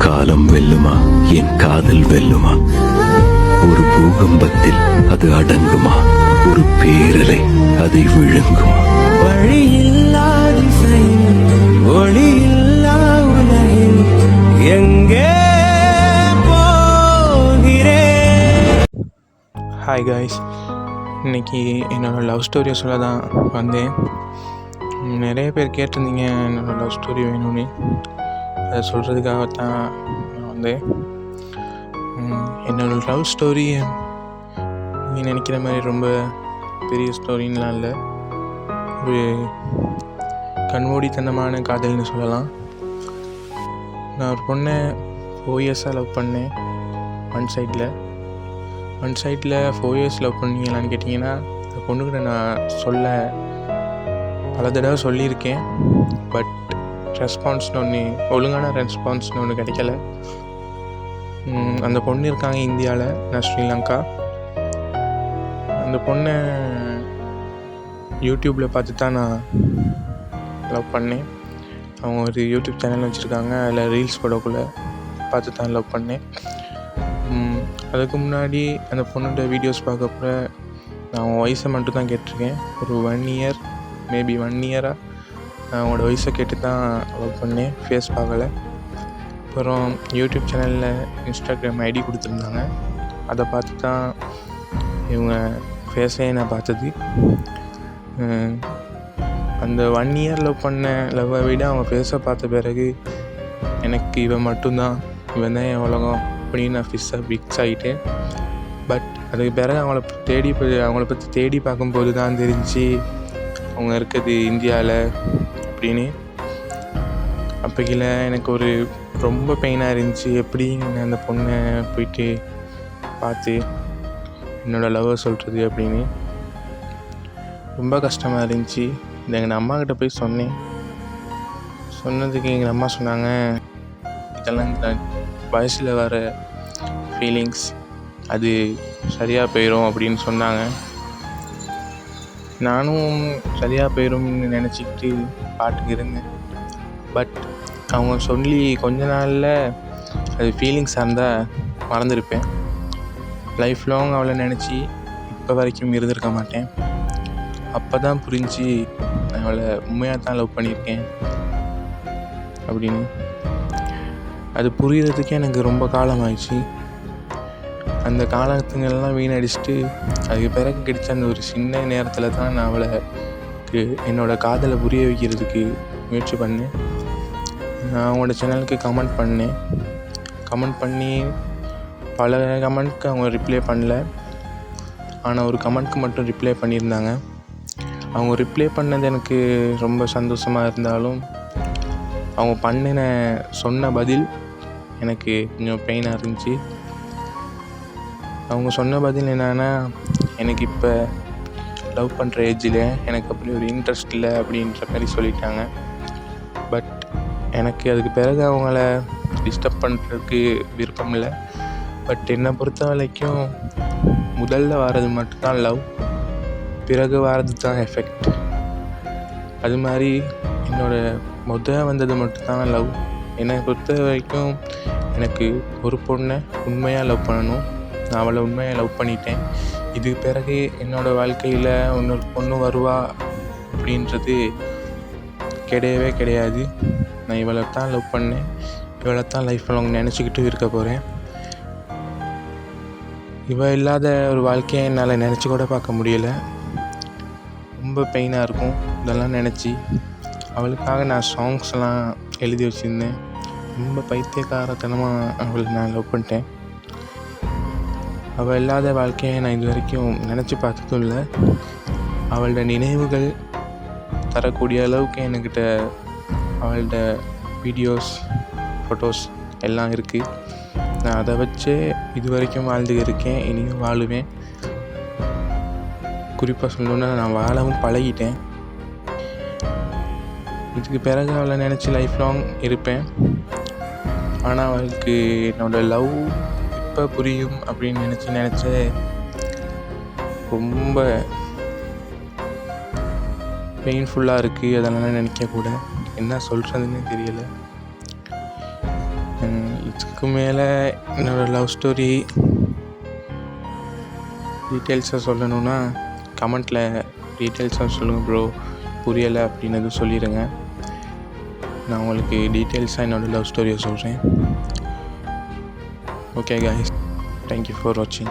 காலம் வெல்லுமா, என் காதல் வெல்லுமா? ஒரு பூகம்பத்தில் அது அடங்குமா? ஒரு பேரலை அதை விழுங்குமா? வழியில்லா திசையில் ஒளியில்லா உலகில் எங்கே போகிறேன்? ஹாய் காய்ஸ், இன்றைக்கி என்னோடய லவ் ஸ்டோரியை சொல்ல தான் வந்தேன். நிறைய பேர் கேட்டிருந்தீங்க என்னோடய லவ் ஸ்டோரி வேணும்னு. அதை சொல்கிறதுக்காகத்தான் நான் வந்தேன். என்னோடய லவ் ஸ்டோரி நீங்கள் நினைக்கிற மாதிரி ரொம்ப பெரிய ஸ்டோரின்லாம் இல்லை. ஒரு கண்மூடித்தனமான காதல்னு சொல்லலாம். நான் ஒரு பொண்ணை 4 இயர்ஸாக லவ் பண்ணேன். ஒன் சைடில் 4 இயர்ஸ் லவ் பண்ணீங்களான்னு கேட்டிங்கன்னா, அந்த பொண்ணுக்கிட்ட நான் பல தடவை சொல்லியிருக்கேன். பட் ஒழுங்கான ரெஸ்பான்ஸ்னு ஒன்று கிடைக்கல. அந்த பொண்ணு இருக்காங்க இந்தியாவில், நான் ஸ்ரீலங்கா. அந்த பொண்ணை யூடியூப்பில் பார்த்து தான் நான் லவ் பண்ணேன். அவங்க ஒரு யூடியூப் சேனல் வச்சுருக்காங்க, அதில் ரீல்ஸ் போடக்குள்ளே பார்த்து தான் லவ் பண்ணேன். அதுக்கு முன்னாடி அந்த பொண்ணோட வீடியோஸ் பார்க்கப்ப நான் அவங்க வயசை மட்டும் தான் கேட்டிருக்கேன். ஒரு 1 இயர், மேபி 1 இயராக நான் அவங்களோட வயசை கேட்டு தான் லவ் பண்ணேன். ஃபேஸ் பார்க்கலை. அப்புறம் யூடியூப் சேனலில் இன்ஸ்டாகிராம் ஐடி கொடுத்துருந்தாங்க, அதை பார்த்து தான் இவங்க ஃபேஸே நான் பார்த்தது. அந்த 1 இயர் லவ் பண்ண லவ்வை விட அவங்க ஃபேஸை பார்த்த பிறகு எனக்கு இவன் மட்டும்தான், இவன் தான் என் உலகம் அப்படின்னு நான் ஃபிக்ஸ் ஆகிட்டேன். பட் அதுக்கு பிறகு அவங்கள பற்றி தேடி பார்க்கும்போது தான் தெரிஞ்சு அவங்க இருக்கிறது இந்தியாவில் அப்படின்னு. அப்போக்கில் எனக்கு ஒரு ரொம்ப பெயினாக இருந்துச்சு. எப்படி நான் அந்த பொண்ணை போயிட்டு பார்த்து என்னோடய லவ்வை சொல்கிறது அப்படின்னு ரொம்ப கஷ்டமாக இருந்துச்சு. இதை எங்கள் அம்மாக்கிட்ட போய் சொன்னதுக்கு எங்கள் அம்மா சொன்னாங்க, இதெல்லாம் இந்த வயசில் வர ஃபீலிங்ஸ், அது சரியாக போயிடும் அப்படின்னு சொன்னாங்க. நானும் சரியாக போயிடும்னு நினச்சிக்கிட்டு பாட்டுக்கு இருந்தேன். பட் அவங்க சொல்லி கொஞ்ச நாளில் அது ஃபீலிங்ஸாக இருந்தால் மறந்துருப்பேன். லைஃப் லாங் அவளை நினச்சி இப்போ வரைக்கும் இருந்திருக்க மாட்டேன். அப்போ தான் புரிஞ்சு நான் அவளை உண்மையாக தான் லவ் பண்ணியிருக்கேன் அப்படின்னு. அது புரிகிறதுக்கே எனக்கு ரொம்ப காலம் ஆயிடுச்சு. அந்த காலத்துங்கள்லாம் வீணடிச்சுட்டு அதுக்கு பிறகு கிடைச்ச அந்த ஒரு சின்ன நேரத்தில் தான் நான் அவளுக்கு என்னோடய காதலை புரிய வைக்கிறதுக்கு முயற்சி பண்ணேன். நான் அவங்களோட சேனலுக்கு கமெண்ட் பண்ணி பல கமெண்ட்க்கு அவங்க ரிப்ளை பண்ணல. ஆனால் ஒரு கமெண்ட்க்கு மட்டும் ரிப்ளை பண்ணியிருந்தாங்க. அவங்க ரிப்ளை பண்ணது எனக்கு ரொம்ப சந்தோஷமாக இருந்தாலும், அவங்க சொன்ன பதில் எனக்கு கொஞ்சம் பெயினாக இருந்துச்சு. அவங்க சொன்ன பதில் என்னென்னா, எனக்கு இப்போ லவ் பண்ணுற ஏஜில் எனக்கு அப்படி ஒரு இன்ட்ரெஸ்ட் இல்லை அப்படின்ற மாதிரி சொல்லிட்டாங்க. பட் எனக்கு அதுக்கு பிறகு அவங்கள டிஸ்டர்ப் பண்ணுறதுக்கு விருப்பம் இல்லை. பட் என்னை பொறுத்த வரைக்கும் முதல்ல வர்றது மட்டும்தான் லவ், பிறகு வர்றது தான் எஃபெக்ட். அது மாதிரி என்னோடய வந்தது மட்டும்தான் லவ். என்னை பொறுத்த வரைக்கும் எனக்கு ஒரு பொண்ணை உண்மையாக லவ் பண்ணணும். நான் அவளை உண்மையாக லவ் பண்ணிட்டேன். இதுக்கு பிறகு என்னோடய வாழ்க்கையில் இன்னொரு பொண்ணு வருவா அப்படின்றது கிடையவே கிடையாது. நான் இவளை தான் லவ் பண்ணேன், இவளை தான் லைஃப் லாங் நினச்சிக்கிட்டு இருக்க போகிறேன். இவள் இல்லாத ஒரு வாழ்க்கையை என்னால் நினச்சி கூட பார்க்க முடியலை. ரொம்ப பெயினாக இருக்கும் இதெல்லாம் நினச்சி. அவளுக்காக நான் சாங்ஸ்லாம் எழுதி வச்சுருந்தேன். ரொம்ப பைத்தியக்காரத்தனமாக அவளை நான் லவ் பண்ணிட்டேன். அவள் இல்லாத வாழ்க்கையை நான் இது வரைக்கும் நினச்சி பார்த்ததும் இல்லை. அவளோட நினைவுகள் தரக்கூடிய அளவுக்கு என்கிட்ட அவளோட வீடியோஸ், ஃபோட்டோஸ் எல்லாம் இருக்குது. நான் அதை வச்சே இது வரைக்கும் வாழ்ந்து இருக்கேன், இனியும் வாழுவேன். குறிப்பாக சொல்லணுன்னா நான் வாழவும் பழகிட்டேன். இதுக்கு பிறகு அவளை நினச்சி லைஃப் லாங் இருப்பேன். ஆனால் அவளுக்கு என்னோடய லவ் இப்போ புரியும் அப்படின்னு நினச்சே ரொம்ப பெயின்ஃபுல்லாக இருக்குது. அதெல்லாம் நினைக்க கூட என்ன சொல்கிறதுன்னு தெரியலை. இதுக்கு மேலே என்னோடய லவ் ஸ்டோரி டீட்டெயில்ஸாக சொல்லணுன்னா கமெண்ட்டில் டீட்டெயில்ஸாக சொல்லுங்கள் ப்ரோ, புரியலை அப்படின்னு சொல்லிடுங்க. நான் உங்களுக்கு டீட்டெயில்ஸாக என்னோடய லவ் ஸ்டோரியை சொல்கிறேன். Okay guys, thank you for watching.